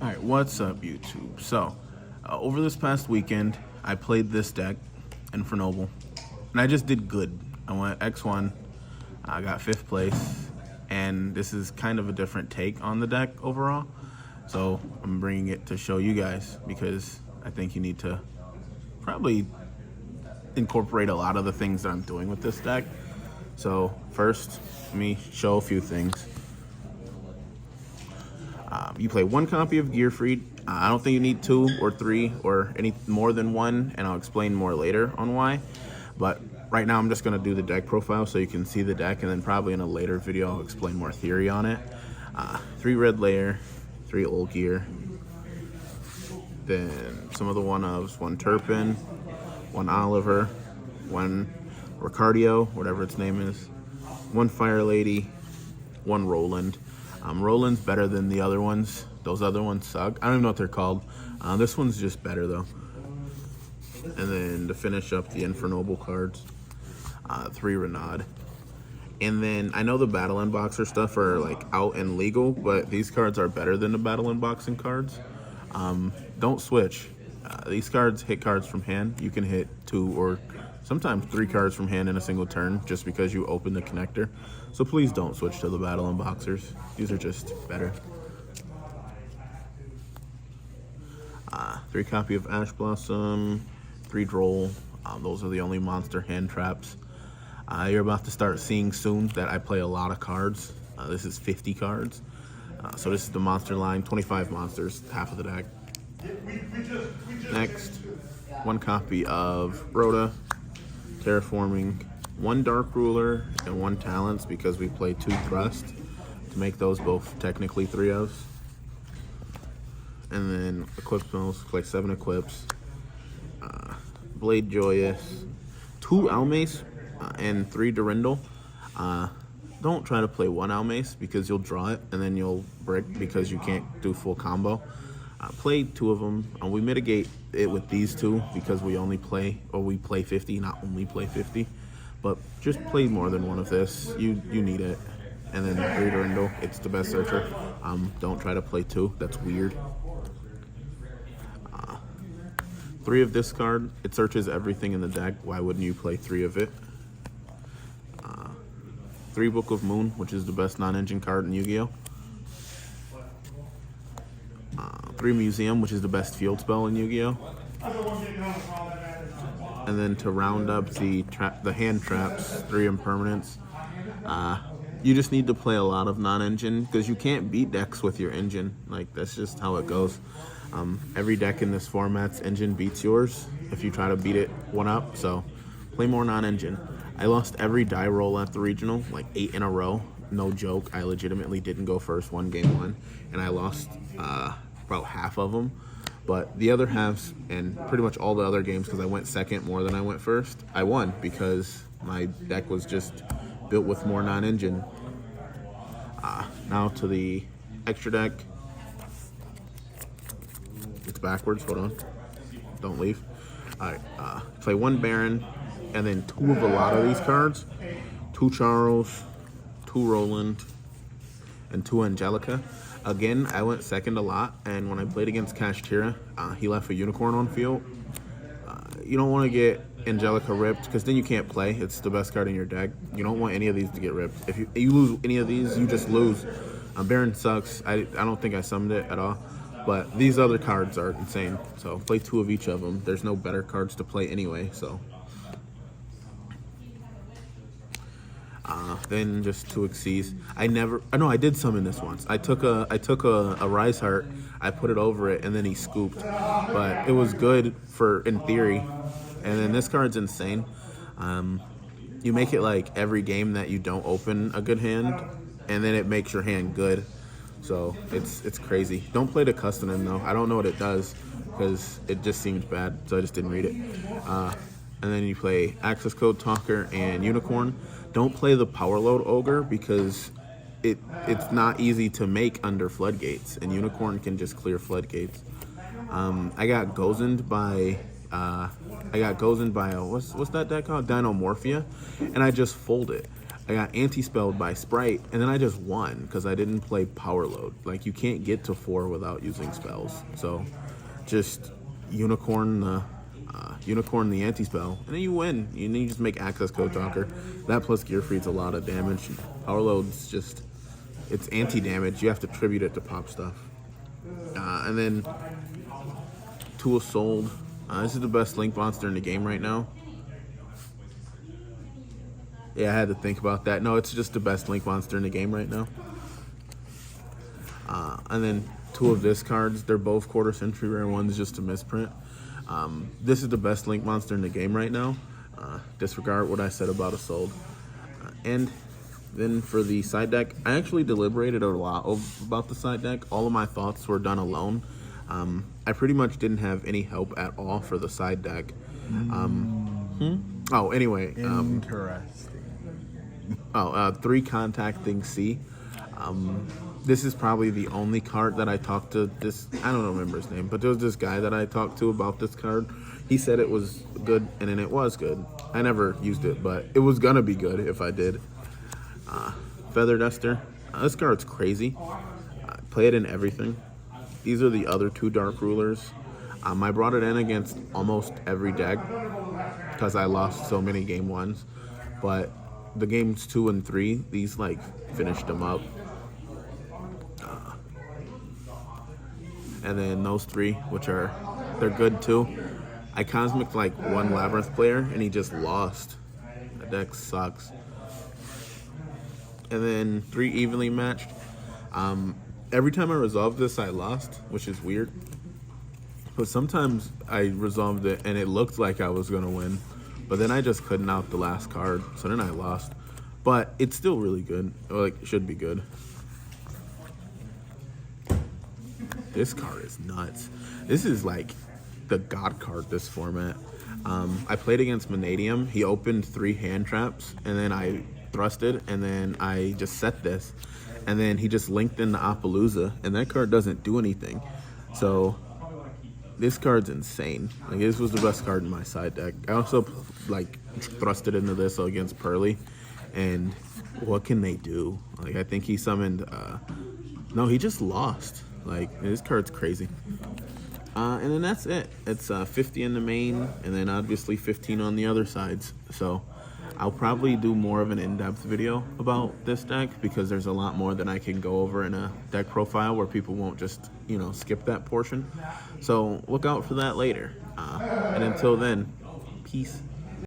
Alright, what's up YouTube? So, over this past weekend, I played this deck, Infernoble, and I just did good. I went X1, I got 5th place, and this is kind of a different take on the deck overall. So, I'm bringing it to show you guys, because I think you need to probably incorporate a lot of the things that I'm doing with this deck. So, first, let me show a few things. You play 1 copy of Gear Freed. I don't think you need 2 or 3 or any more than 1, and I'll explain more later on why. But right now I'm just going to do the deck profile so you can see the deck, and then probably in a later video I'll explain more theory on it. 3 red layer, 3 old gear, then some of the 1-ofs, 1 Turpin, 1 Oliver, 1 Ricardio, whatever its name is, 1 Fire Lady, 1 Roland. Roland's better than the other ones. Those other ones suck. I don't even know what they're called. This one's just better though. And then to finish up the Infernoble cards, 3 Renaud. And then I know the Battle Unboxer stuff are like out and legal, but these cards are better than the Battle Unboxing cards. Don't switch. These cards hit cards from hand. You can hit 2 or sometimes 3 cards from hand in a single turn just because you open the connector. So please don't switch to the Battle Unboxers. These are just better. 3 copy of Ash Blossom, 3 Droll. Those are the only monster hand traps. You're about to start seeing soon that I play a lot of cards. This is 50 cards. So this is the monster line, 25 monsters, half of the deck. Next, 1 copy of Rhoda, Terraforming, 1 Dark Ruler, and 1 Talents because we play 2 Thrust to make those both technically 3-ofs. And then Equip Spells, play 7 Equips, Blade Joyous, 2 Almace, and 3 Durindal. Don't try to play 1 Almace because you'll draw it and then you'll brick because you can't do full combo. Play 2 of them. We mitigate it with these 2 because we only play, or we play 50, not only play 50. But just play more than 1 of this. You need it. And then 3 Durindal, it's the best searcher. Don't try to play 2, that's weird. 3 of this card, it searches everything in the deck. Why wouldn't you play 3 of it? 3 Book of Moon, which is the best non-engine card in Yu-Gi-Oh! 3 Museum, which is the best field spell in Yu-Gi-Oh! And then to round up the hand traps, 3 Impermanents. You just need to play a lot of non-engine because you can't beat decks with your engine. Like, that's just how it goes. Every deck in this format's engine beats yours if you try to beat it 1-up, so play more non-engine. I lost every die roll at the regional, like 8 in a row. No joke, I legitimately didn't go first game 1, and I lost about half of them. But the other halves, and pretty much all the other games, because I went second more than I went first, I won because my deck was just built with more non-engine. Now to the extra deck. It's backwards, hold on. Don't leave. Alright, play 1 Baron, and then 2 of a lot of these cards. 2 Charles, 2 Roland, and 2 Angelica. Again, I went second a lot, and when I played against Kashtira, he left a unicorn on field. You don't want to get Angelica ripped, because then you can't play. It's the best card in your deck. You don't want any of these to get ripped. If you lose any of these, you just lose. Baron sucks. I don't think I summoned it at all. But these other cards are insane. So play 2 of each of them. There's no better cards to play anyway, so. Then just 2 Xyz. I did summon this once. I took a Rise Heart, I put it over it, and then he scooped. But it was good in theory. And then this card's insane. You make it like every game that you don't open a good hand, and then it makes your hand good. So it's crazy. Don't play the Custonin though. I don't know what it does because it just seems bad, so I just didn't read it. And then you play Access Code Talker and Unicorn. Don't play the Power Load Ogre because it's not easy to make under Floodgates, and Unicorn can just clear Floodgates. I got Gozened by what's that deck called? Dinomorphia, and I just fold it. I got anti-spelled by Sprite, and then I just won because I didn't play Power Load. Like, you can't get to 4 without using spells. So just unicorn the anti-spell, and then you win. And then you just make Access Code Talker. That plus Gear Freed's a lot of damage. Power Load's just, it's anti-damage. You have to tribute it to pop stuff. And then Tool Sold. This is the best Link monster in the game right now. Yeah, I had to think about that. No, it's just the best Link monster in the game right now. And then 2 of this cards. They're both quarter century rare ones, just a misprint. This is the best Link monster in the game right now. Disregard what I said about Assault. And then for the side deck, I actually deliberated a lot about the side deck. All of my thoughts were done alone. I pretty much didn't have any help at all for the side deck. Oh, anyway. Interesting. 3 Contacting C. This is probably the only card that I talked to this, I don't remember his name, but there was this guy that I talked to about this card. He said it was good, and then it was good. I never used it, but it was gonna be good if I did. Feather Duster. This card's crazy. Play it in everything. These are the other 2 Dark Rulers. I brought it in against almost every deck because I lost so many game 1s, but the games 2 and 3, these like finished them up. And then those 3, which they're good too. I Cosmic like 1 Labyrinth player, and he just lost. That deck sucks. And then 3 Evenly Matched. Every time I resolved this, I lost, which is weird. But sometimes I resolved it, and it looked like I was gonna win, but then I just couldn't out the last card, so then I lost. But it's still really good. Or like, it should be good. This card is nuts. This is like the god card, this format. I played against Vanadium. He opened 3 hand traps, and then I thrusted, and then I just set this. And then he just linked in the Appaloosa, and that card doesn't do anything. So this card's insane. Like, this was the best card in my side deck. I also like thrusted into this against Pearly, and what can they do? Like, I think he summoned no, he just lost. Like, this card's crazy. And then that's it. It's 50 in the main, and then obviously 15 on the other sides. So I'll probably do more of an in-depth video about this deck because there's a lot more that I can go over in a deck profile where people won't just, skip that portion. So look out for that later. And until then, peace.